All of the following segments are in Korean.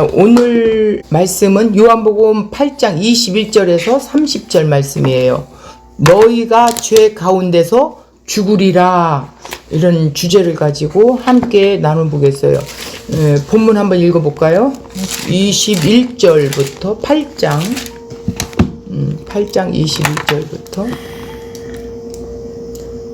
오늘 말씀은 요한복음 8장 21절에서 30절 말씀이에요. 너희가 죄 가운데서 죽으리라, 이런 주제를 가지고 함께 나눠보겠어요. 본문 한번 읽어볼까요? 21절부터 8장 21절부터.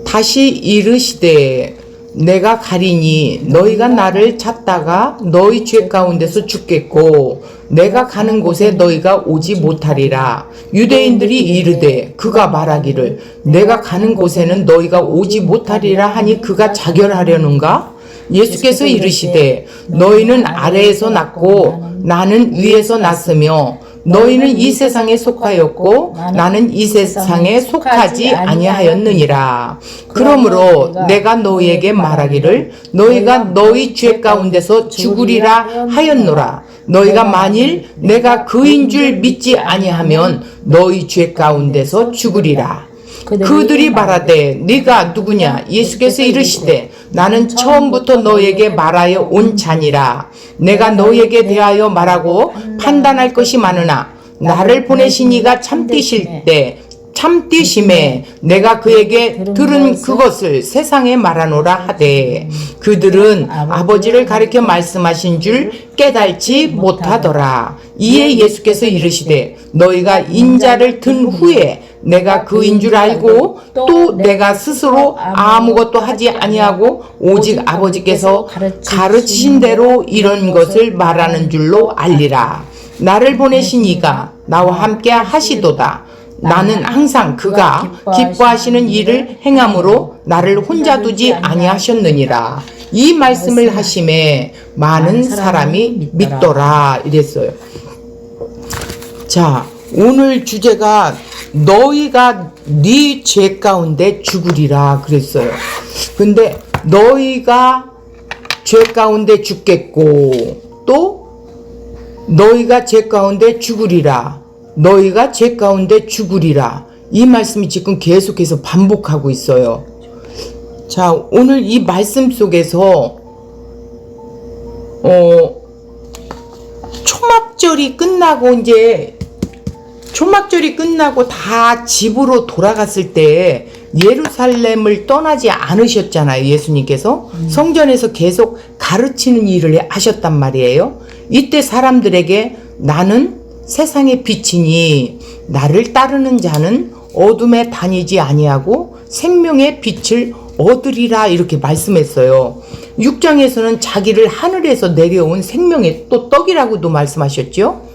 다시 이르시되 내가 가리니 너희가 나를 찾다가 너희 죄 가운데서 죽겠고 내가 가는 곳에 너희가 오지 못하리라. 유대인들이 이르되 그가 말하기를 내가 가는 곳에는 너희가 오지 못하리라 하니 그가 자결하려는가? 예수께서 이르시되 너희는 아래에서 났고 나는 위에서 났으며 너희는 이 세상에 속하였고 나는 이 세상에 속하지 아니하였느니라. 그러므로 내가 너희에게 말하기를 너희가 너희 죄 가운데서 죽으리라 하였노라. 너희가 만일 내가 그인 줄 믿지 아니하면 너희 죄 가운데서 죽으리라. 그들이 말하되 네가 누구냐? 예수께서 이르시되 나는 처음부터 너희에게 말하여 온 자니라. 내가 너희에게 대하여 말하고 판단할 것이 많으나 나를 보내신 이가 참되실 때 참되심에 내가 그에게 들은 그것을 세상에 말하노라 하되 그들은 아버지를 가리켜 말씀하신 줄 깨달지 못하더라. 이에 예수께서 이르시되 너희가 인자를 든 후에 내가 그인 줄 알고 또 내가 스스로 아무것도 하지 아니하고 오직 아버지께서 가르치신 대로 이런 것을 말하는 줄로 알리라. 나를 보내신 이가 나와 함께 하시도다. 나는 항상 그가 기뻐하시는 일을 행함으로 나를 혼자 두지 아니하셨느니라. 이 말씀을 하심에 많은 사람이 믿더라 이랬어요. 자, 오늘 주제가 너희가 네 죄 가운데 죽으리라 그랬어요. 근데 너희가 죄 가운데 죽겠고 또 너희가 죄 가운데 죽으리라. 너희가 죄 가운데 죽으리라. 이 말씀이 지금 계속해서 반복하고 있어요. 자, 오늘 이 말씀 속에서 초막절이 끝나고 다 집으로 돌아갔을 때 예루살렘을 떠나지 않으셨잖아요. 예수님께서 성전에서 계속 가르치는 일을 하셨단 말이에요. 이때 사람들에게 나는 세상의 빛이니 나를 따르는 자는 어둠에 다니지 아니하고 생명의 빛을 얻으리라 이렇게 말씀했어요. 6장에서는 자기를 하늘에서 내려온 생명의 또 떡이라고도 말씀하셨죠.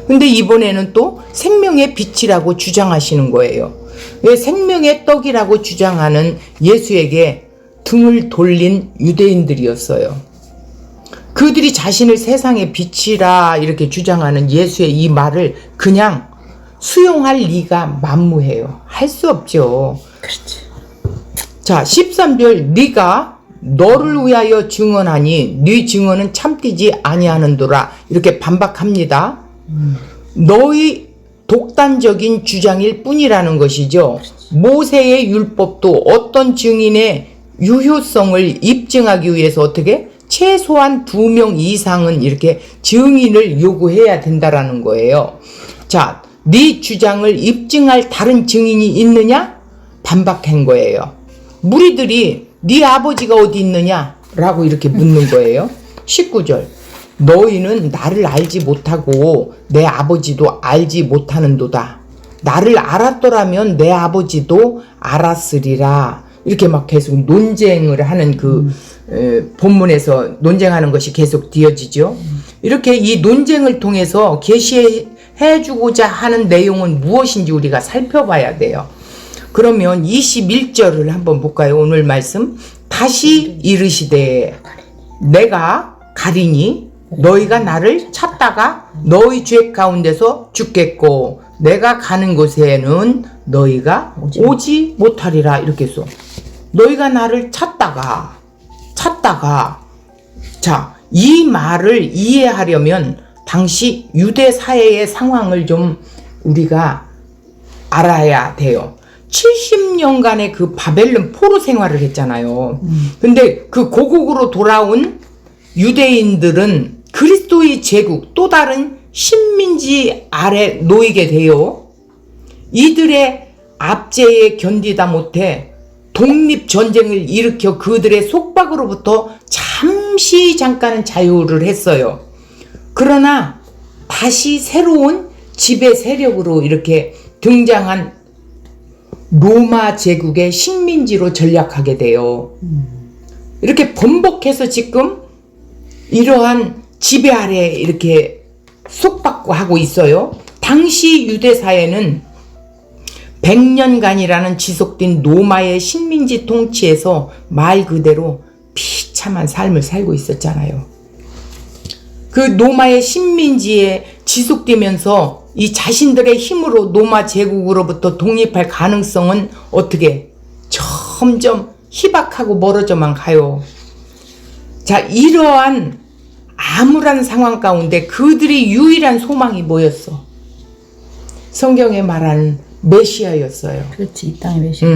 근데 이번에는 또 생명의 빛이라고 주장하시는 거예요. 왜 생명의 떡이라고 주장하는 예수에게 등을 돌린 유대인들이었어요. 그들이 자신을 세상의 빛이라 이렇게 주장하는 예수의 이 말을 그냥 수용할 리가 만무해요. 할 수 없죠. 그렇지. 자, 13절 네가 너를 위하여 증언하니 네 증언은 참되지 아니하는도라 이렇게 반박합니다. 너희 독단적인 주장일 뿐이라는 것이죠. 모세의 율법도 어떤 증인의 유효성을 입증하기 위해서 어떻게 최소한 2명 이상은 이렇게 증인을 요구해야 된다라는 거예요. 자, 네 주장을 입증할 다른 증인이 있느냐? 반박한 거예요. 무리들이 네 아버지가 어디 있느냐? 라고 이렇게 묻는 거예요. 19절 너희는 나를 알지 못하고 내 아버지도 알지 못하는도다. 나를 알았더라면 내 아버지도 알았으리라. 이렇게 막 계속 논쟁을 하는 본문에서 논쟁하는 것이 계속 이어지죠. 이렇게 이 논쟁을 통해서 계시해주고자 하는 내용은 무엇인지 우리가 살펴봐야 돼요. 그러면 21절을 한번 볼까요? 오늘 말씀. 다시 이르시되 내가 가리니 너희가 나를 찾다가 너희 죄 가운데서 죽겠고 내가 가는 곳에는 너희가 오지 못하리라 이렇게 써. 너희가 나를 찾다가 자, 이 말을 이해하려면 당시 유대 사회의 상황을 좀 우리가 알아야 돼요. 70년간의 그 바벨론 포로 생활을 했잖아요. 근데 그 고국으로 돌아온 유대인들은 그리스도의 노예 제국, 또 다른 식민지 아래 놓이게 되어 이들의 압제에 견디다 못해 독립전쟁을 일으켜 그들의 속박으로부터 잠깐은 자유를 했어요. 그러나 다시 새로운 지배 세력으로 이렇게 등장한 로마 제국의 식민지로 전락하게 돼요. 이렇게 번복해서 지금 이러한 지배 아래 이렇게 속박고 하고 있어요. 당시 유대사회는 100년간이라는 지속된 로마의 식민지 통치에서 말 그대로 비참한 삶을 살고 있었잖아요. 그 로마의 식민지에 지속되면서 이 자신들의 힘으로 로마 제국으로부터 독립할 가능성은 어떻게 점점 희박하고 멀어져만 가요. 자, 이러한 암울한 상황 가운데 그들의 유일한 소망이 뭐였어? 성경에 말하는 메시아였어요. 그렇지, 이 땅의 메시아.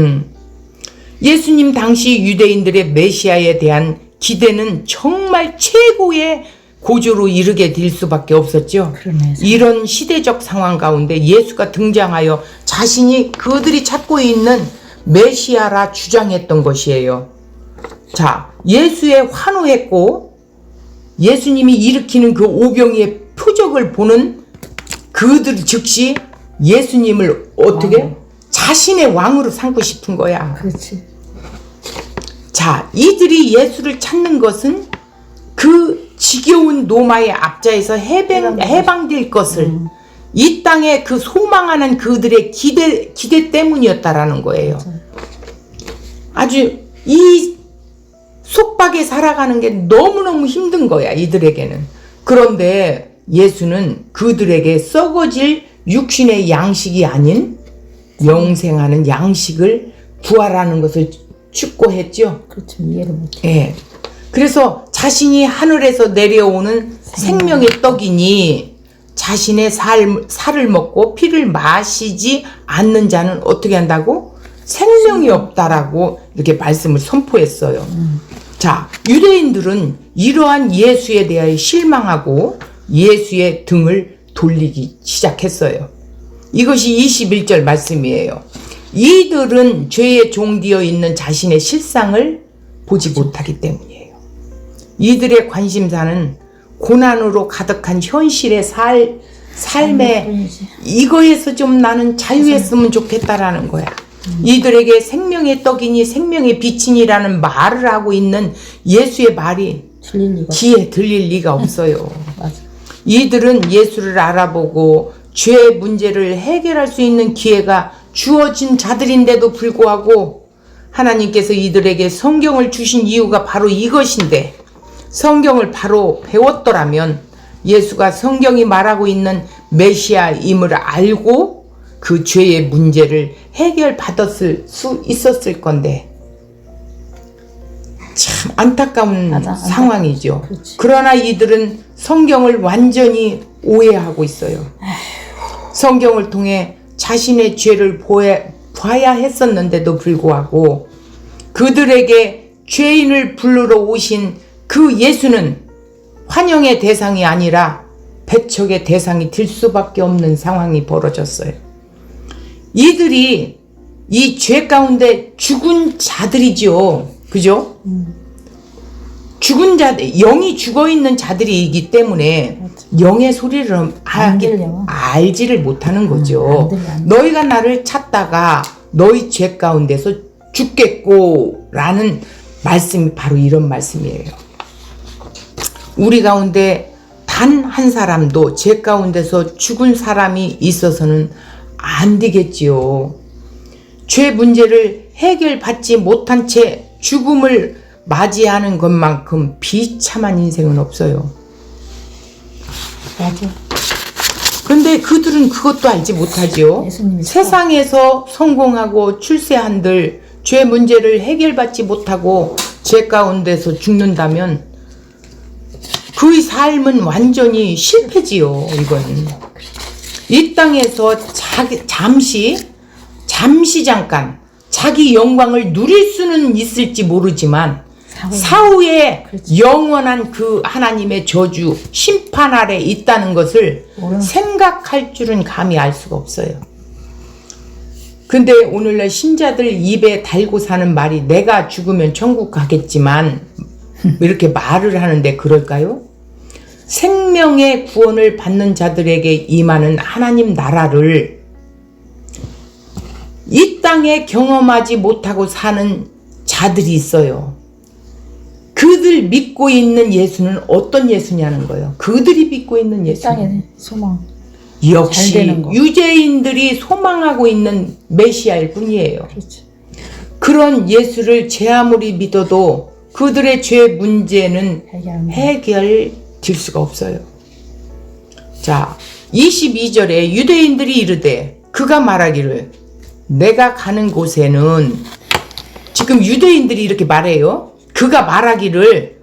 예수님 당시 유대인들의 메시아에 대한 기대는 정말 최고의 고조로 이르게 될 수밖에 없었죠. 그러네. 이런 시대적 상황 가운데 예수가 등장하여 자신이 그들이 찾고 있는 메시아라 주장했던 것이에요. 자, 예수에 환호했고 예수님이 일으키는 그 오병이의 표적을 보는 그들 즉시 예수님을 어떻게? 자신의 왕으로 삼고 싶은 거야. 그렇지. 자, 이들이 예수를 찾는 것은 그 지겨운 로마의 압자에서 해방될 것을 이 땅에 그 소망하는 그들의 기대 때문이었다라는 거예요. 아주 이 속박에 살아가는 게 너무너무 힘든 거야, 이들에게는. 그런데 예수는 그들에게 썩어질 육신의 양식이 아닌 영생하는 양식을 부활하는 것을 축고했죠. 그렇죠. 이해를 못해. 예. 그래서 자신이 하늘에서 내려오는 생명의 떡이니 자신의 살을 먹고 피를 마시지 않는 자는 어떻게 한다고? 생명이 없다라고 이렇게 말씀을 선포했어요. 자, 유대인들은 이러한 예수에 대하여 실망하고 예수의 등을 돌리기 시작했어요. 이것이 21절 말씀이에요. 이들은 죄의 종되어 있는 자신의 실상을 보지 못하기 때문이에요. 이들의 관심사는 고난으로 가득한 현실의 삶에 이거에서 좀 나는 자유했으면 좋겠다라는 거야. 이들에게 생명의 떡이니 생명의 빛이니라는 말을 하고 있는 예수의 말이 귀에 들릴 리가 없어요. 맞아. 이들은 예수를 알아보고 죄의 문제를 해결할 수 있는 기회가 주어진 자들인데도 불구하고 하나님께서 이들에게 성경을 주신 이유가 바로 이것인데 성경을 바로 배웠더라면 예수가 성경이 말하고 있는 메시아임을 알고 그 죄의 문제를 해결받았을 수 있었을 건데 참 안타까운 맞아, 상황이죠. 그렇지. 그러나 이들은 성경을 완전히 오해하고 있어요. 성경을 통해 자신의 죄를 봐야 했었는데도 불구하고 그들에게 죄인을 부르러 오신 그 예수는 환영의 대상이 아니라 배척의 대상이 될 수밖에 없는 상황이 벌어졌어요. 이들이 이 죄 가운데 죽은 자들이죠. 그죠? 죽은 자들, 영이 죽어있는 자들이기 때문에 영의 소리를 알지를 못하는 거죠. 안 들려. 너희가 나를 찾다가 너희 죄 가운데서 죽겠고 라는 말씀이 바로 이런 말씀이에요. 우리 가운데 단 한 사람도 죄 가운데서 죽은 사람이 있어서는 안 되겠지요. 죄 문제를 해결받지 못한 채 죽음을 맞이하는 것만큼 비참한 인생은 없어요. 맞아. 그런데 그들은 그것도 알지 못하지요. 세상에서 성공하고 출세한들 죄 문제를 해결받지 못하고 죄 가운데서 죽는다면 그의 삶은 완전히 실패지요. 이건 이 땅에서 잠시 잠깐 자기 영광을 누릴 수는 있을지 모르지만 사후에 그렇지. 영원한 그 하나님의 저주 심판 아래 있다는 것을 모르는- 생각할 줄은 감히 알 수가 없어요. 근데 오늘날 신자들 입에 달고 사는 말이 내가 죽으면 천국 가겠지만 이렇게 말을 하는데 그럴까요? 생명의 구원을 받는 자들에게 임하는 하나님 나라를 이 땅에 경험하지 못하고 사는 자들이 있어요. 그들 믿고 있는 예수는 어떤 예수냐는 거예요. 그들이 믿고 있는 예수는 땅에 소망. 역시 잘 되는 거. 유대인들이 소망하고 있는 메시아일 뿐이에요. 그렇죠. 그런 예수를 제 아무리 믿어도 그들의 죄 문제는 해결될 수가 없어요. 자, 22절에 유대인들이 이르되 그가 말하기를 내가 가는 곳에는, 지금 유대인들이 이렇게 말해요. 그가 말하기를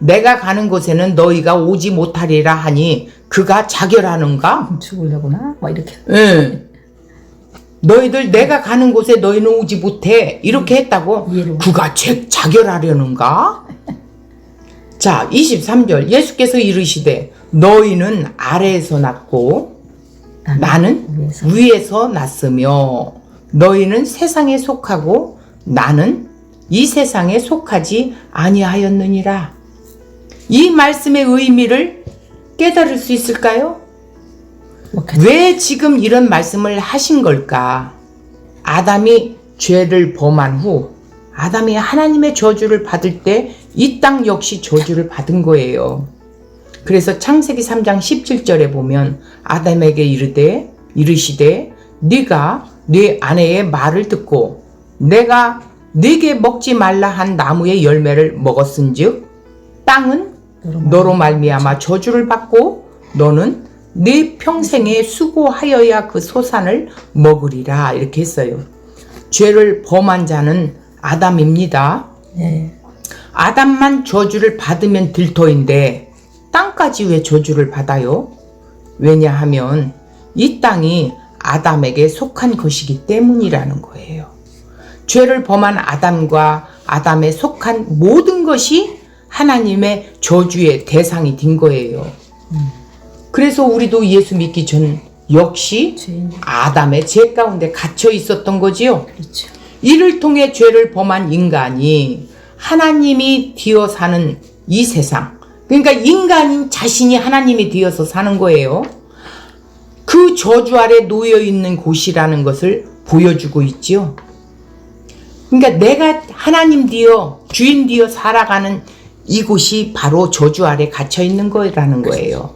내가 가는 곳에는 너희가 오지 못하리라 하니 그가 자결하는가? 죽으려구나. 막 이렇게. 응. 너희들 내가 가는 곳에 너희는 오지 못해 이렇게 했다고. 이해를 그가 자결하려는가? 자, 23절 예수께서 이르시되 너희는 아래에서 났고 나는 위에서 났으며 너희는 세상에 속하고 나는 이 세상에 속하지 아니하였느니라. 이 말씀의 의미를 깨달을 수 있을까요? 왜 지금 이런 말씀을 하신 걸까? 아담이 죄를 범한 후 아담이 하나님의 저주를 받을 때 이 땅 역시 저주를 받은 거예요. 그래서 창세기 3장 17절에 보면 아담에게 이르시되 네가 네 아내의 말을 듣고 내가 네게 먹지 말라 한 나무의 열매를 먹었은즉 땅은 너로 말미암아 저주를 받고 너는 네 평생에 수고하여야 그 소산을 먹으리라 이렇게 했어요. 죄를 범한 자는 아담입니다. 네. 아담만 저주를 받으면 될 터인데 땅까지 왜 저주를 받아요? 왜냐하면 이 땅이 아담에게 속한 것이기 때문이라는 거예요. 죄를 범한 아담과 아담에 속한 모든 것이 하나님의 저주의 대상이 된 거예요. 그래서 우리도 예수 믿기 전 역시 죄인. 아담의 죄 가운데 갇혀 있었던 거지요. 그렇죠. 이를 통해 죄를 범한 인간이 하나님이 되어 사는 이 세상, 그러니까 인간인 자신이 하나님이 되어서 사는 거예요. 그 저주 아래 놓여 있는 곳이라는 것을 보여주고 있지요. 그러니까 내가 하나님 되어 주인 되어 살아가는 이곳이 바로 저주 아래 갇혀 있는 거라는 거예요.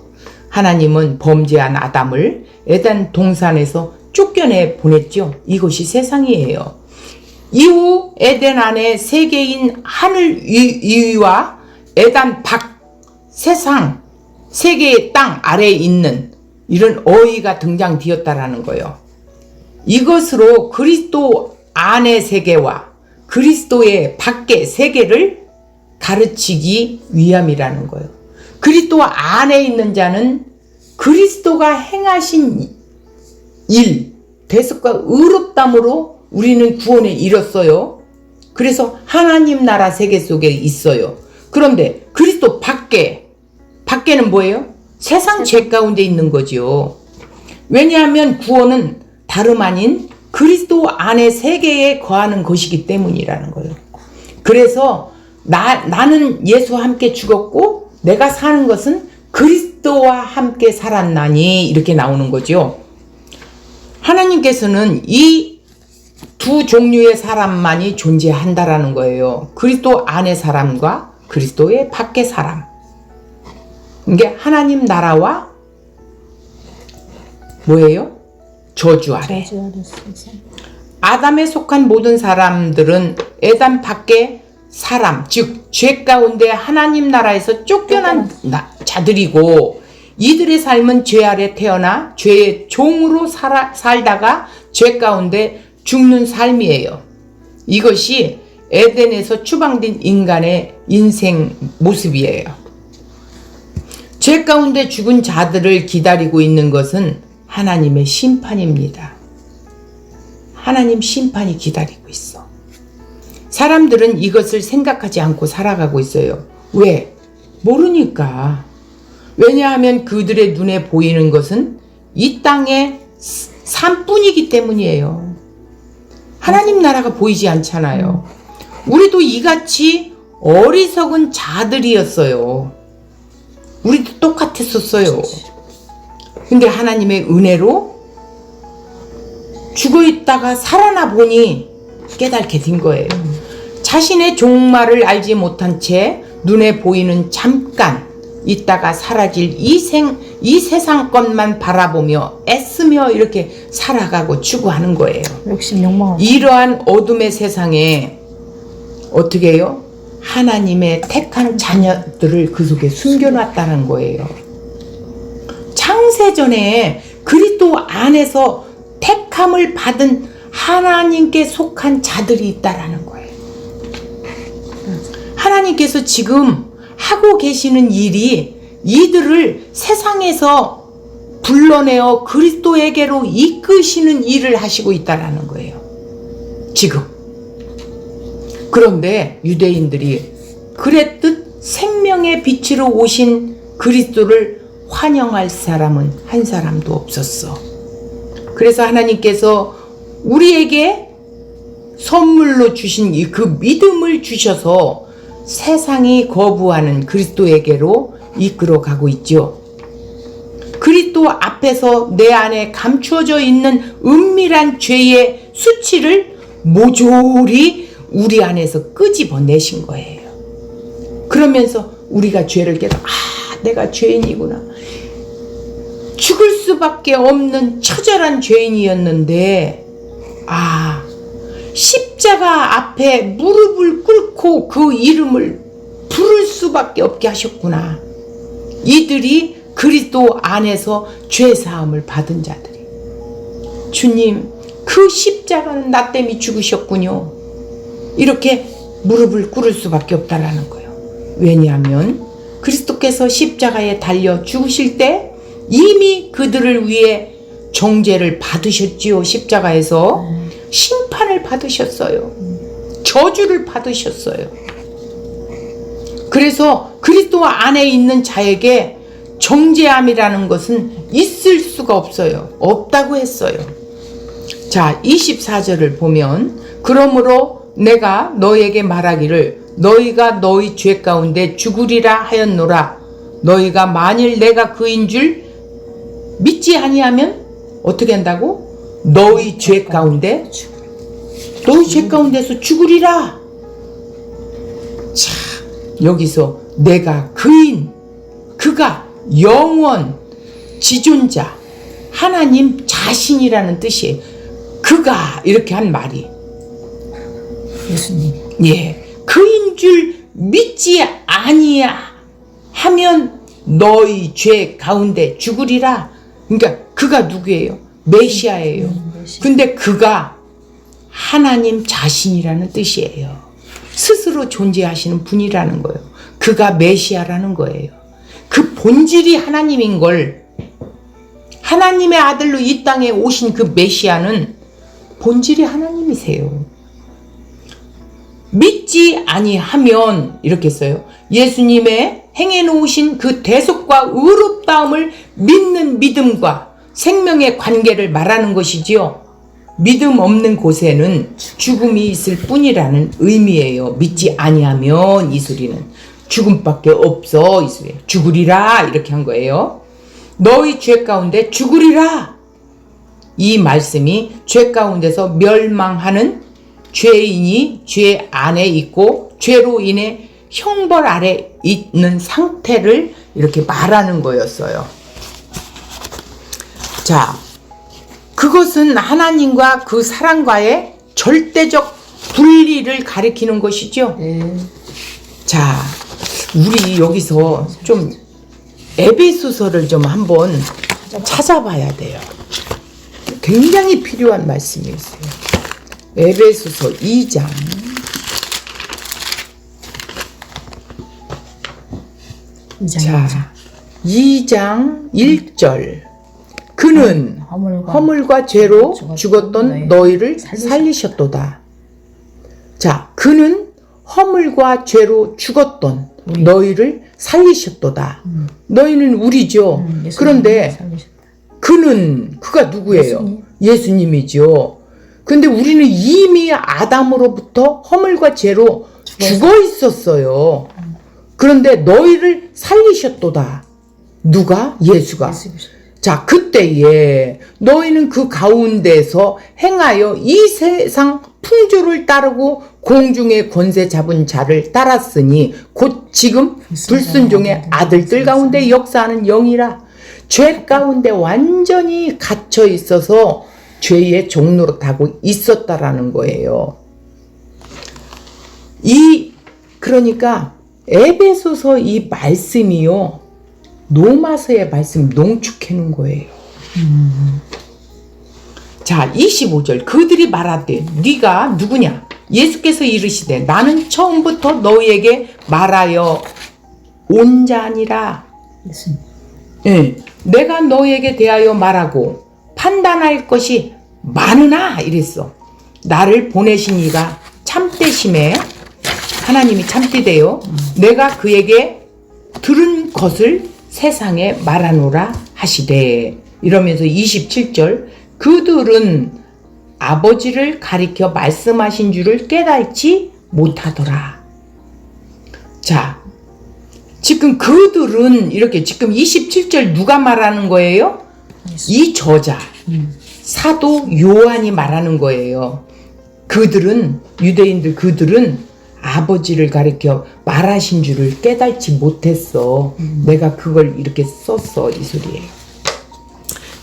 하나님은 범죄한 아담을 에덴 동산에서 쫓겨내 보냈죠. 이곳이 세상이에요. 이후 에덴 안에 세계인 하늘 위와 에덴 밖 세상, 세계의 땅 아래에 있는 이런 어이가 등장되었다라는 거예요. 이것으로 그리스도 안의 세계와 그리스도의 밖의 세계를 가르치기 위함이라는 거예요. 그리스도 안에 있는 자는 그리스도가 행하신 일, 대속과 의롭담으로 우리는 구원에 이뤘어요. 그래서 하나님 나라 세계 속에 있어요. 그런데 그리스도 밖에는 뭐예요? 세상 죄 가운데 있는 거죠. 왜냐하면 구원은 다름 아닌 그리스도 안의 세계에 거하는 것이기 때문이라는 거예요. 그래서 나는 예수와 함께 죽었고 내가 사는 것은 그리스도와 함께 살았나니 이렇게 나오는 거죠. 하나님께서는 이 두 종류의 사람만이 존재한다라는 거예요. 그리스도 안의 사람과 그리스도의 밖의 사람. 이게 하나님 나라와 뭐예요? 저주 아래. 아담에 속한 모든 사람들은 에덴 밖의 사람, 즉 죄 가운데 하나님 나라에서 쫓겨난 자들이고 이들의 삶은 죄 아래 태어나 죄의 종으로 살다가 죄 가운데 죽는 삶이에요. 이것이 에덴에서 추방된 인간의 인생 모습이에요. 죄 가운데 죽은 자들을 기다리고 있는 것은 하나님의 심판입니다. 하나님 심판이 기다리고 있어. 사람들은 이것을 생각하지 않고 살아가고 있어요. 왜? 모르니까. 왜냐하면 그들의 눈에 보이는 것은 이 땅의 삶뿐이기 때문이에요. 하나님 나라가 보이지 않잖아요. 우리도 이같이 어리석은 자들이었어요. 우리도 똑같았었어요. 근데 하나님의 은혜로 죽어 있다가 살아나 보니 깨닫게 된 거예요. 자신의 종말을 알지 못한 채 눈에 보이는 잠깐 있다가 사라질 이 세상 것만 바라보며 애쓰며 이렇게 살아가고 추구하는 거예요. 욕심 욕망. 이러한 어둠의 세상에 어떻게 해요? 하나님의 택한 자녀들을 그 속에 숨겨놨다는 거예요. 창세전에 그리스도 안에서 택함을 받은 하나님께 속한 자들이 있다라는 거예요. 하나님께서 지금 하고 계시는 일이 이들을 세상에서 불러내어 그리스도에게로 이끄시는 일을 하시고 있다라는 거예요. 지금. 그런데 유대인들이 그랬듯 생명의 빛으로 오신 그리스도를 환영할 사람은 한 사람도 없었어. 그래서 하나님께서 우리에게 선물로 주신 그 믿음을 주셔서 세상이 거부하는 그리스도에게로 이끌어 가고 있죠. 그리스도 앞에서 내 안에 감추어져 있는 은밀한 죄의 수치를 모조리 우리 안에서 끄집어내신 거예요. 그러면서 우리가 죄를 깨닫고 내가 죄인이구나. 죽을 수밖에 없는 처절한 죄인이었는데 십자가 앞에 무릎을 꿇고 그 이름을 부를 수밖에 없게 하셨구나. 이들이 그리스도 안에서 죄사함을 받은 자들이. 주님, 그 십자가는 나 때문에 죽으셨군요. 이렇게 무릎을 꿇을 수밖에 없다라는 거예요. 왜냐하면 그리스도께서 십자가에 달려 죽으실 때 이미 그들을 위해 정죄를 받으셨지요. 십자가에서 심판을 받으셨어요. 저주를 받으셨어요. 그래서 그리스도 안에 있는 자에게 정죄함이라는 것은 있을 수가 없어요. 없다고 했어요. 자, 24절을 보면 그러므로 내가 너에게 말하기를 너희가 너희 죄 가운데 죽으리라 하였노라. 너희가 만일 내가 그인 줄 믿지 아니하면 어떻게 한다고? 너희 죄 가운데 가운데서 죽으리라. 자, 여기서 내가 그인, 그가 영원 지존자 하나님 자신이라는 뜻이에요. 그가 이렇게 한 말이 예수님. 예, 그인 줄 믿지 아니하면 너희 죄 가운데 죽으리라. 그러니까 그가 누구예요? 메시아예요. 근데 그가 하나님 자신이라는 뜻이에요. 스스로 존재하시는 분이라는 거예요. 그가 메시아라는 거예요. 그 본질이 하나님인 걸, 하나님의 아들로 이 땅에 오신 그 메시아는 본질이 하나님이세요. 믿지 아니하면 이렇게 써요. 예수님의 행해 놓으신 그 대속과 의롭다움을 믿는 믿음과 생명의 관계를 말하는 것이지요. 믿음 없는 곳에는 죽음이 있을 뿐이라는 의미예요. 믿지 아니하면 이 소리는 죽음밖에 없어. 이 소리 죽으리라 이렇게 한 거예요. 너희 죄 가운데 죽으리라. 이 말씀이 죄 가운데서 멸망하는 죄인이 죄 안에 있고 죄로 인해 형벌 아래 있는 상태를 이렇게 말하는 거였어요. 자, 그것은 하나님과 그 사람과의 절대적 분리를 가리키는 것이죠. 자, 우리 여기서 좀 에베소서를 좀 한번 찾아봐야 돼요. 굉장히 필요한 말씀이 있어요. 에베소서 2장. 자, 2장 1절. 그는 허물과 죄로 죽었던 너희를 살리셨도다. 자, 그는 허물과 죄로 죽었던 너희를 살리셨도다. 너희는 우리죠. 그런데 그가 누구예요? 예수님이죠. 근데 우리는 이미 아담으로부터 허물과 죄로 죽어 있었어요. 그런데 너희를 살리셨도다. 누가? 예수가. 자, 그때에 너희는 그 가운데서 행하여 이 세상 풍조를 따르고 공중의 권세 잡은 자를 따랐으니 곧 지금 불순종의 아들들 가운데 역사하는 영이라. 죄 가운데 완전히 갇혀 있어서 죄의 종노릇하고 있었다라는 거예요. 그러니까 에베소서 이 말씀이요, 로마서의 말씀 농축해 놓은 거예요. 자, 25절. 그들이 말하되 네가 누구냐? 예수께서 이르시되 나는 처음부터 너희에게 말하여 온 자 아니라. 예, 내가 너희에게 대하여 말하고 판단할 것이 많으나 이랬어. 나를 보내신 이가 참되심에, 하나님이 참되대요. 내가 그에게 들은 것을 세상에 말하노라 하시되. 이러면서 27절. 그들은 아버지를 가리켜 말씀하신 줄을 깨닫지 못하더라. 자, 지금 그들은 이렇게, 지금 27절 누가 말하는 거예요? 이 저자 사도 요한이 말하는 거예요. 그들은, 유대인들 그들은 아버지를 가리켜 말하신 줄을 깨닫지 못했어. 내가 그걸 이렇게 썼어, 이 소리예요.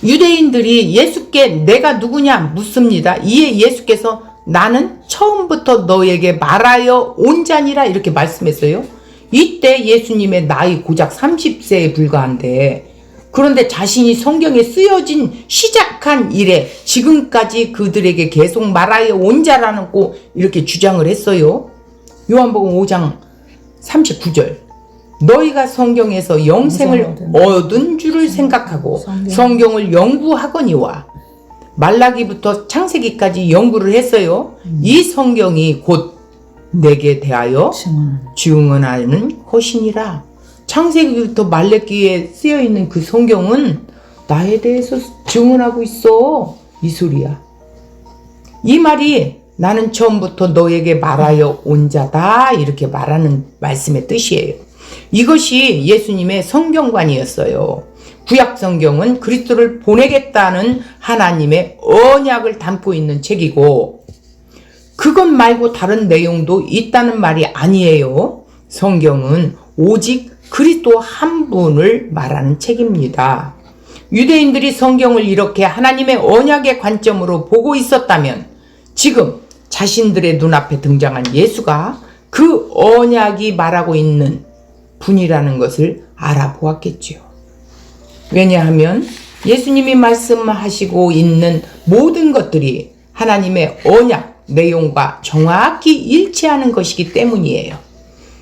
유대인들이 예수께 내가 누구냐 묻습니다. 이에 예수께서 나는 처음부터 너에게 말하여 온 자니라 이렇게 말씀했어요. 이때 예수님의 나이 고작 30세에 불과한데, 그런데 자신이 성경에 쓰여진 시작한 이래 지금까지 그들에게 계속 말하여 온 자라는 거 이렇게 주장을 했어요. 요한복음 5장 39절. 너희가 성경에서 영생을 얻은 줄을 생각하고 성경을 연구하거니와. 말라기부터 창세기까지 연구를 했어요. 이 성경이 곧 내게 대하여 증언하는 것이니라. 창세기부터 말라기에 쓰여있는 그 성경은 나에 대해서 증언하고 있어, 이 소리야. 이 말이 나는 처음부터 너에게 말하여 온 자다 이렇게 말하는 말씀의 뜻이에요. 이것이 예수님의 성경관이었어요. 구약 성경은 그리스도를 보내겠다는 하나님의 언약을 담고 있는 책이고, 그것 말고 다른 내용도 있다는 말이 아니에요. 성경은 오직 그리스도 한 분을 말하는 책입니다. 유대인들이 성경을 이렇게 하나님의 언약의 관점으로 보고 있었다면 지금 자신들의 눈앞에 등장한 예수가 그 언약이 말하고 있는 분이라는 것을 알아보았겠죠. 왜냐하면 예수님이 말씀하시고 있는 모든 것들이 하나님의 언약 내용과 정확히 일치하는 것이기 때문이에요.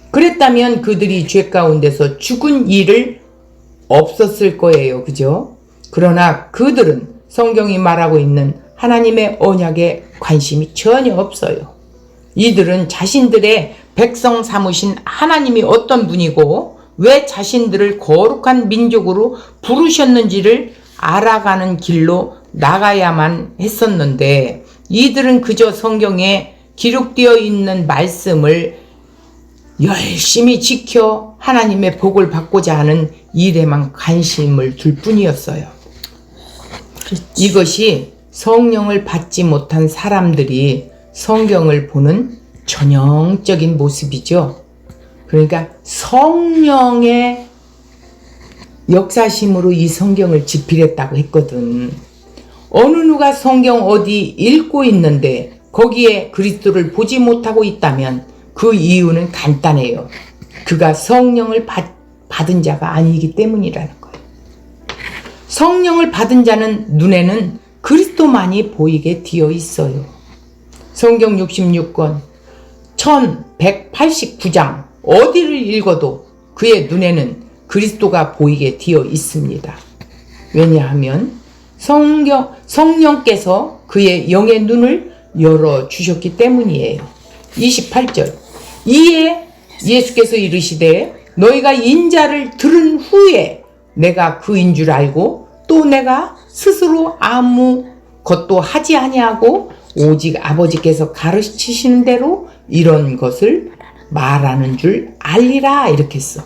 그랬다면 그들이 죄 가운데서 죽은 일을 없었을 거예요. 그죠? 그러나 그들은 성경이 말하고 있는 하나님의 언약에 관심이 전혀 없어요. 이들은 자신들의 백성 삼으신 하나님이 어떤 분이고 왜 자신들을 거룩한 민족으로 부르셨는지를 알아가는 길로 나가야만 했었는데, 이들은 그저 성경에 기록되어 있는 말씀을 열심히 지켜 하나님의 복을 받고자 하는 일에만 관심을 둘 뿐이었어요. 그렇지. 이것이 성령을 받지 못한 사람들이 성경을 보는 전형적인 모습이죠. 그러니까 성령의 역사심으로 이 성경을 집필했다고 했거든. 어느 누가 성경 어디 읽고 있는데 거기에 그리스도를 보지 못하고 있다면 그 이유는 간단해요. 그가 성령을 받은 자가 아니기 때문이라는 거예요. 성령을 받은 자는 눈에는 그리스도만이 보이게 되어 있어요. 성경 66권 1189장 어디를 읽어도 그의 눈에는 그리스도가 보이게 되어 있습니다. 왜냐하면 성령께서 그의 영의 눈을 열어주셨기 때문이에요. 28절. 이에 예수께서 이르시되 너희가 인자를 들은 후에 내가 그인 줄 알고 또 내가 스스로 아무 것도 하지 아니하고 오직 아버지께서 가르치시는 대로 이런 것을 말하는 줄 알리라 이렇게 했어.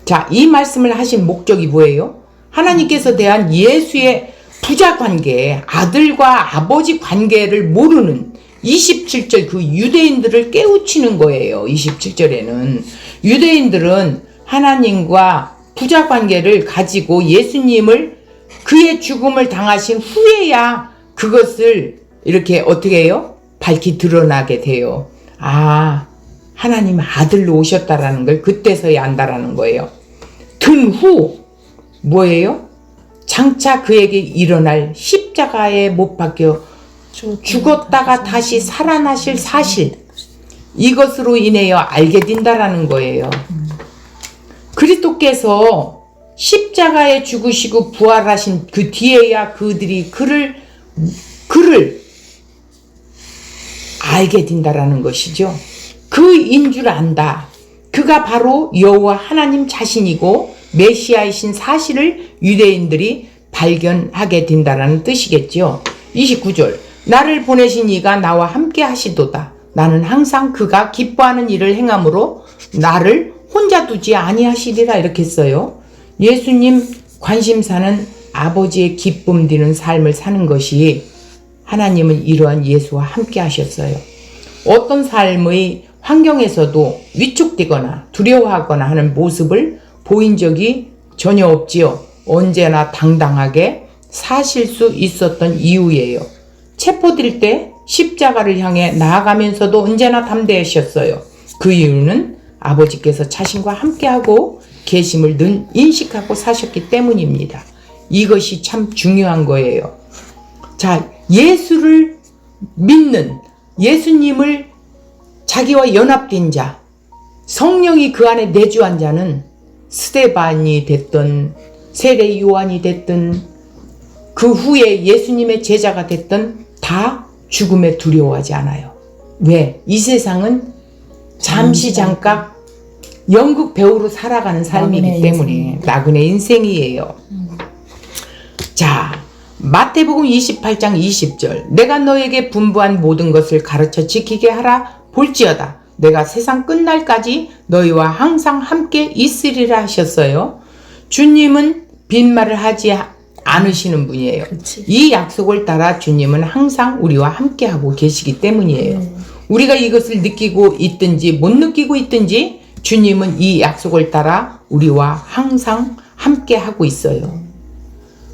자, 이 말씀을 하신 목적이 뭐예요? 하나님께서 대한 예수의 부자 관계, 아들과 아버지 관계를 모르는 27절 그 유대인들을 깨우치는 거예요. 27절에는 유대인들은 하나님과 부자 관계를 가지고 예수님을 그의 죽음을 당하신 후에야 그것을 이렇게 어떻게 해요? 밝히 드러나게 돼요. 아, 하나님 아들로 오셨다라는 걸 그때서야 안다라는 거예요. 든 후 뭐예요? 장차 그에게 일어날 십자가에 못 박혀 죽었다가 다시 살아나실 사실, 이것으로 인하여 알게 된다라는 거예요. 그리스도께서 십자가에 죽으시고 부활하신 그 뒤에야 그들이 그를 알게 된다라는 것이죠. 그인 줄 안다. 그가 바로 여호와 하나님 자신이고 메시아이신 사실을 유대인들이 발견하게 된다라는 뜻이겠죠. 29절. 나를 보내신 이가 나와 함께 하시도다. 나는 항상 그가 기뻐하는 일을 행함으로 나를 혼자 두지 아니하시리라 이렇게 했어요. 예수님 관심사는 아버지의 기쁨 드리는 삶을 사는 것이, 하나님은 이러한 예수와 함께 하셨어요. 어떤 삶의 환경에서도 위축되거나 두려워하거나 하는 모습을 보인 적이 전혀 없지요. 언제나 당당하게 사실 수 있었던 이유예요. 체포될 때 십자가를 향해 나아가면서도 언제나 담대하셨어요. 그 이유는 아버지께서 자신과 함께하고 계심을 늘 인식하고 사셨기 때문입니다. 이것이 참 중요한 거예요. 자, 예수를 믿는, 예수님을 자기와 연합된 자, 성령이 그 안에 내주한 자는 스데반이 됐든 세례 요한이 됐든 그 후에 예수님의 제자가 됐든 다 죽음에 두려워하지 않아요. 왜? 이 세상은 잠시 잠깐 연극 배우로 살아가는 삶이기 때문에 나그네 인생이에요. 자, 마태복음 28장 20절. 내가 너에게 분부한 모든 것을 가르쳐 지키게 하라 볼지어다. 내가 세상 끝날까지 너희와 항상 함께 있으리라 하셨어요. 주님은 빈말을 하지 않으시는 분이에요. 그치. 이 약속을 따라 주님은 항상 우리와 함께하고 계시기 때문이에요. 우리가 이것을 느끼고 있든지 못 느끼고 있든지 주님은 이 약속을 따라 우리와 항상 함께하고 있어요.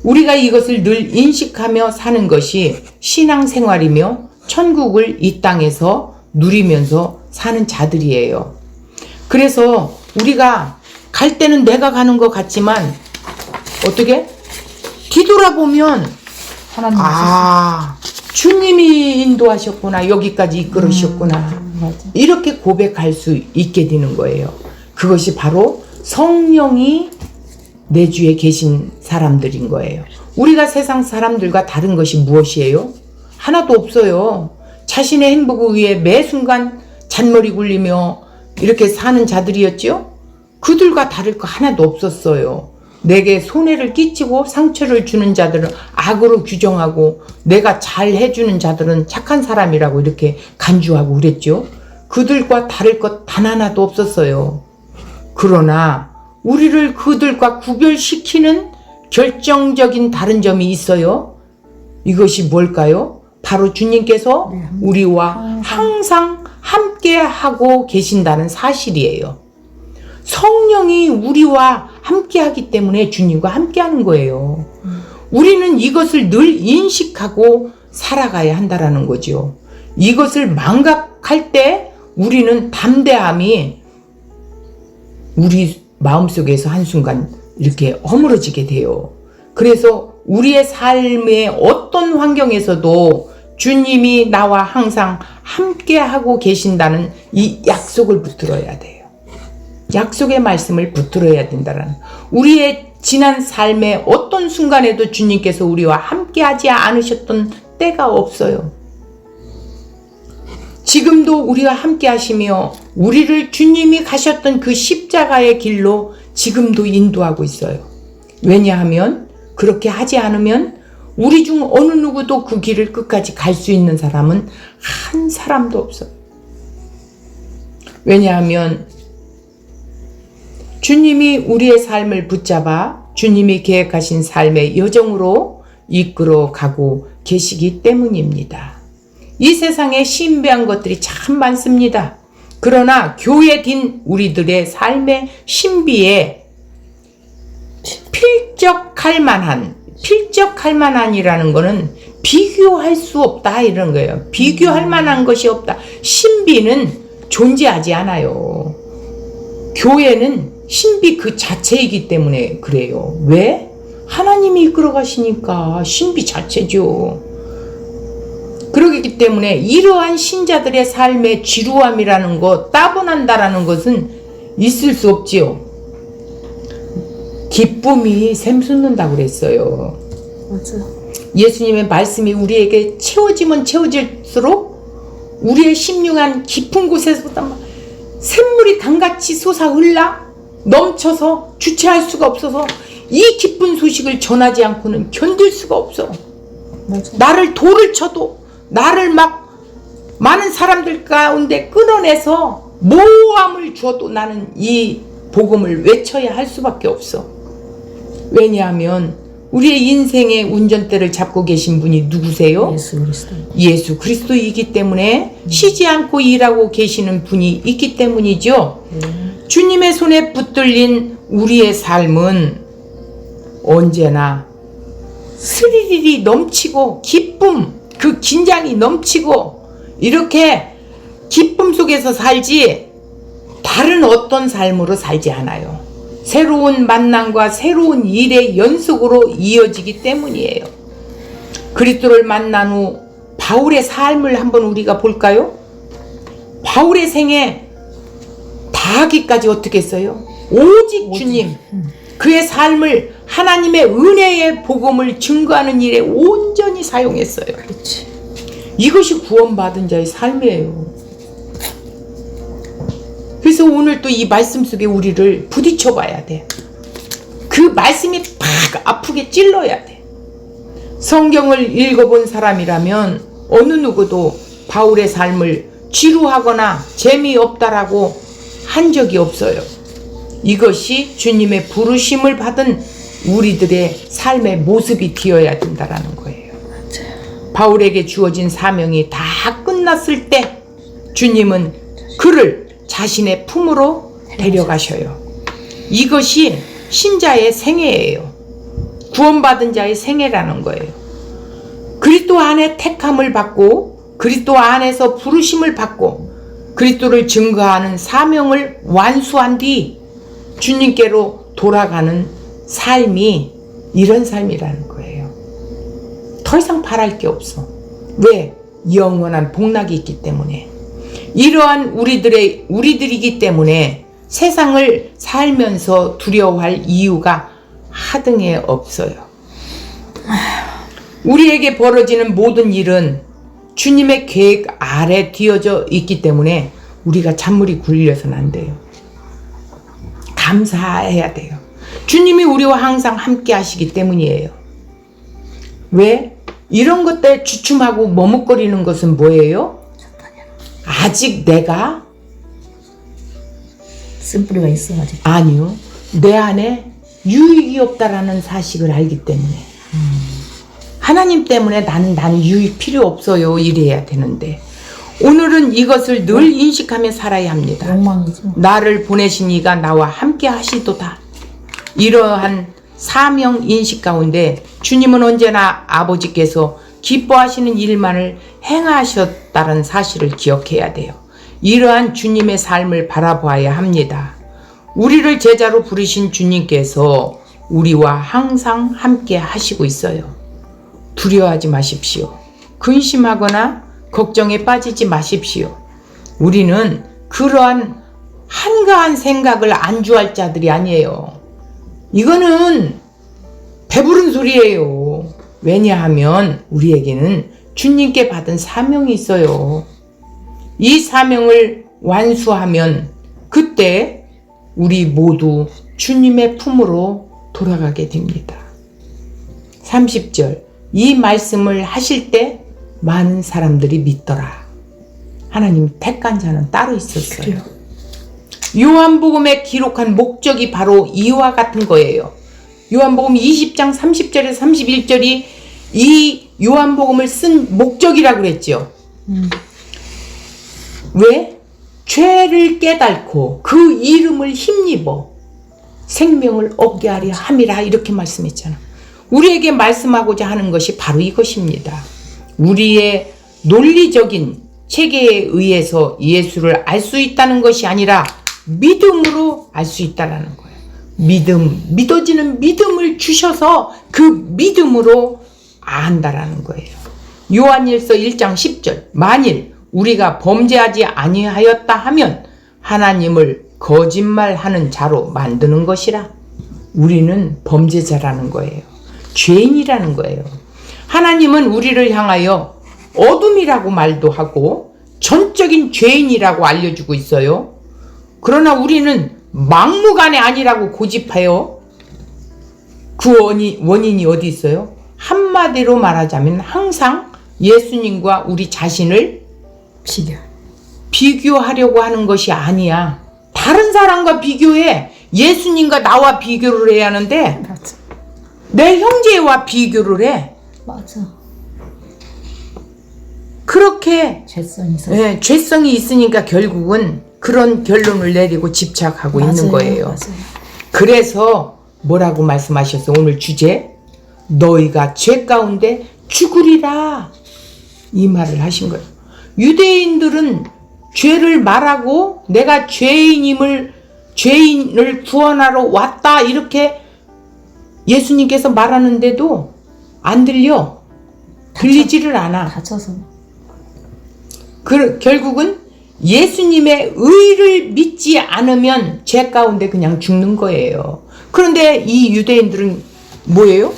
우리가 이것을 늘 인식하며 사는 것이 신앙생활이며 천국을 이 땅에서 누리면서 사는 자들이에요. 그래서 우리가 갈 때는 내가 가는 것 같지만 어떻게? 뒤돌아보면 하나님 주님이 인도하셨구나, 여기까지 이끌으셨구나, 맞아. 이렇게 고백할 수 있게 되는 거예요. 그것이 바로 성령이 내 주에 계신 사람들인 거예요. 우리가 세상 사람들과 다른 것이 무엇이에요? 하나도 없어요. 자신의 행복을 위해 매 순간 잔머리 굴리며 이렇게 사는 자들이었죠? 그들과 다를 거 하나도 없었어요. 내게 손해를 끼치고 상처를 주는 자들은 악으로 규정하고 내가 잘 해주는 자들은 착한 사람이라고 이렇게 간주하고 그랬죠. 그들과 다를 것 단 하나도 없었어요. 그러나 우리를 그들과 구별시키는 결정적인 다른 점이 있어요. 이것이 뭘까요? 바로 주님께서 우리와 항상 함께하고 계신다는 사실이에요. 성령이 우리와 함께하기 때문에 주님과 함께하는 거예요. 우리는 이것을 늘 인식하고 살아가야 한다라는 거죠. 이것을 망각할 때 우리는 담대함이 우리 마음속에서 한순간 이렇게 허물어지게 돼요. 그래서 우리의 삶의 어떤 환경에서도 주님이 나와 항상 함께하고 계신다는 이 약속을 붙들어야 돼요. 약속의 말씀을 붙들어야 된다는, 우리의 지난 삶의 어떤 순간에도 주님께서 우리와 함께하지 않으셨던 때가 없어요. 지금도 우리와 함께 하시며 우리를 주님이 가셨던 그 십자가의 길로 지금도 인도하고 있어요. 왜냐하면 그렇게 하지 않으면 우리 중 어느 누구도 그 길을 끝까지 갈 수 있는 사람은 한 사람도 없어요. 왜냐하면 주님이 우리의 삶을 붙잡아 주님이 계획하신 삶의 여정으로 이끌어 가고 계시기 때문입니다. 이 세상에 신비한 것들이 참 많습니다. 그러나 교회 딘 우리들의 삶의 신비에 필적할 만한이라는 거는 비교할 수 없다 이런 거예요. 비교할 만한 것이 없다. 신비는 존재하지 않아요. 교회는 신비 그 자체이기 때문에 그래요. 왜? 하나님이 이끌어 가시니까 신비 자체죠. 그러기 때문에 이러한 신자들의 삶의 지루함이라는 것, 따분한다라는 것은 있을 수 없지요. 기쁨이 샘솟는다고 그랬어요. 맞아. 예수님의 말씀이 우리에게 채워지면 채워질수록 우리의 심령한 깊은 곳에서부터 막 샘물이 강같이 솟아 흘러 넘쳐서 주체할 수가 없어서 이 기쁜 소식을 전하지 않고는 견딜 수가 없어. 맞아. 나를 돌을 쳐도 나를 막 많은 사람들 가운데 끌어내서 모함을 줘도 나는 이 복음을 외쳐야 할 수밖에 없어. 왜냐하면 우리의 인생의 운전대를 잡고 계신 분이 누구세요? 예수 그리스도. 예수 그리스도이기 때문에 쉬지 않고 일하고 계시는 분이 있기 때문이죠. 주님의 손에 붙들린 우리의 삶은 언제나 스릴이 넘치고 기쁨, 그 긴장이 넘치고 이렇게 기쁨 속에서 살지 다른 어떤 삶으로 살지 않아요. 새로운 만남과 새로운 일의 연속으로 이어지기 때문이에요. 그리스도를 만난 후 바울의 삶을 한번 우리가 볼까요? 바울의 생애 다 하기까지 어떻게 했어요? 오직 주님, 그의 삶을 하나님의 은혜의 복음을 증거하는 일에 온전히 사용했어요. 그렇지. 이것이 구원받은 자의 삶이에요. 그래서 오늘 또 이 말씀 속에 우리를 부딪혀 봐야 돼. 그 말씀이 팍 아프게 찔러야 돼. 성경을 읽어본 사람이라면 어느 누구도 바울의 삶을 지루하거나 재미없다라고 한 적이 없어요. 이것이 주님의 부르심을 받은 우리들의 삶의 모습이 되어야 된다라는 거예요. 맞아요. 바울에게 주어진 사명이 다 끝났을 때 주님은 그를 자신의 품으로 데려가셔요. 이것이 신자의 생애예요. 구원받은 자의 생애라는 거예요. 그리스도 안에 택함을 받고 그리스도 안에서 부르심을 받고 그리스도를 증거하는 사명을 완수한 뒤 주님께로 돌아가는 삶이 이런 삶이라는 거예요. 더 이상 바랄 게 없어. 왜? 영원한 복락이 있기 때문에. 이러한 우리들이기 때문에 세상을 살면서 두려워할 이유가 하등에 없어요. 우리에게 벌어지는 모든 일은 주님의 계획 아래 뒤어져 있기 때문에 우리가 잔물이 굴려서는 안 돼요. 감사해야 돼요. 주님이 우리와 항상 함께 하시기 때문이에요. 왜? 이런 것들 주춤하고 머뭇거리는 것은 뭐예요? 아직 내가 쓴뿌리가 있어 아직. 아니요. 내 안에 유익이 없다라는 사실을 알기 때문에 하나님 때문에 나는 유익 필요 없어요. 이래야 되는데 오늘은 이것을 늘 인식하며 살아야 합니다. 욕망이죠. 나를 보내신 이가 나와 함께 하시도다. 이러한 사명 인식 가운데 주님은 언제나 아버지께서 기뻐하시는 일만을 행하셨다는 사실을 기억해야 돼요. 이러한 주님의 삶을 바라봐야 합니다. 우리를 제자로 부르신 주님께서 우리와 항상 함께 하시고 있어요. 두려워하지 마십시오. 근심하거나 걱정에 빠지지 마십시오. 우리는 그러한 한가한 생각을 안주할 자들이 아니에요. 이거는 배부른 소리예요. 왜냐하면 우리에게는 주님께 받은 사명이 있어요. 이 사명을 완수하면 그때 우리 모두 주님의 품으로 돌아가게 됩니다. 30절 이 말씀을 하실 때 많은 사람들이 믿더라. 하나님 택한 자는 따로 있었어요. 그래요. 요한복음에 기록한 목적이 바로 이와 같은 거예요. 요한복음 20장 30절에서 31절이 이 요한복음을 쓴 목적이라고 그랬죠. 왜? 죄를 깨닫고 그 이름을 힘입어 생명을 얻게 하려 함이라 이렇게 말씀했잖아. 우리에게 말씀하고자 하는 것이 바로 이것입니다. 우리의 논리적인 체계에 의해서 예수를 알 수 있다는 것이 아니라 믿음으로 알 수 있다는 거예요. 믿어지는 믿음을 주셔서 그 믿음으로 안다라는 거예요. 요한일서 1장 10절 만일 우리가 범죄하지 아니하였다 하면 하나님을 거짓말하는 자로 만드는 것이라. 우리는 범죄자라는 거예요. 죄인이라는 거예요. 하나님은 우리를 향하여 어둠이라고 말도 하고 전적인 죄인이라고 알려주고 있어요. 그러나 우리는 막무가내 아니라고 고집하여 그 원인이 어디 있어요? 한마디로 말하자면 항상 예수님과 우리 자신을 비교하려고 하는 것이 아니야. 다른 사람과 비교해. 예수님과 나와 비교를 해야 하는데 맞아. 내 형제와 비교를 해. 맞아. 그렇게 죄성이 있어. 네, 죄성이 있으니까 결국은 그런 결론을 내리고 집착하고 있는 거예요. 맞아요. 그래서 뭐라고 말씀하셨어요? 오늘 주제 너희가 죄 가운데 죽으리라 이 말을 하신 거예요. 유대인들은 죄를 말하고 내가 죄인을 구원하러 왔다 이렇게 예수님께서 말하는데도 안 들려. 들리지를 않아. 다쳐서. 결국은 예수님의 의를 믿지 않으면 죄 가운데 그냥 죽는 거예요. 그런데 이 유대인들은 뭐예요?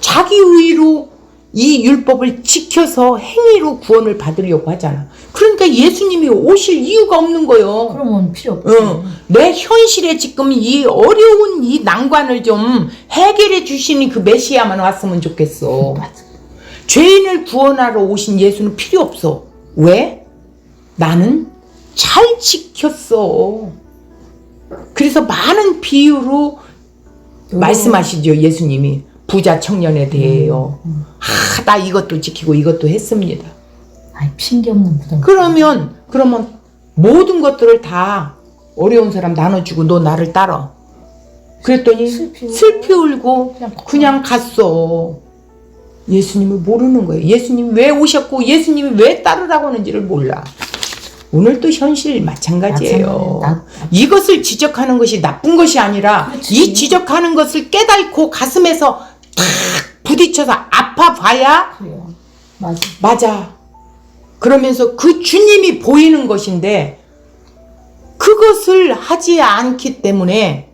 자기 의로 이 율법을 지켜서 행위로 구원을 받으려고 하잖아. 그러니까 예수님이 오실 이유가 없는 거예요. 그러면 필요 없지. 내 현실에 지금 이 어려운 이 난관을 좀 해결해 주시는 그 메시아만 왔으면 좋겠어. 맞아. 죄인을 구원하러 오신 예수는 필요 없어. 왜? 나는 잘 지켰어. 그래서 많은 비유로 말씀하시죠. 예수님이 부자 청년에 대해요. 나 이것도 지키고 이것도 했습니다. 아이 핑계 없는 부담. 그러면 모든 것들을 다 어려운 사람 나눠주고 너 나를 따라. 그랬더니 슬피 울고 그냥 갔어. 예수님을 모르는 거예요. 예수님이 왜 오셨고 예수님이 왜 따르라고 하는지를 몰라. 오늘도 현실 마찬가지예요. 이것을 지적하는 것이 나쁜 것이 아니라 그렇지. 이 지적하는 것을 깨닫고 가슴에서 탁 부딪혀서 아파봐야 그래요. 맞아. 맞아. 그러면서 그 주님이 보이는 것인데 그것을 하지 않기 때문에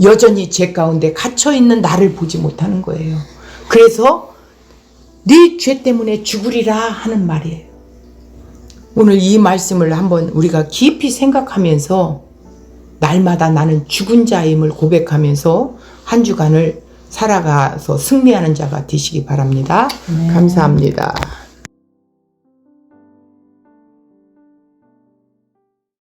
여전히 죄 가운데 갇혀있는 나를 보지 못하는 거예요. 그래서 네 죄 때문에 죽으리라 하는 말이에요. 오늘 이 말씀을 한번 우리가 깊이 생각하면서 날마다 나는 죽은 자임을 고백하면서 한 주간을 살아가서 승리하는 자가 되시기 바랍니다. 네. 감사합니다.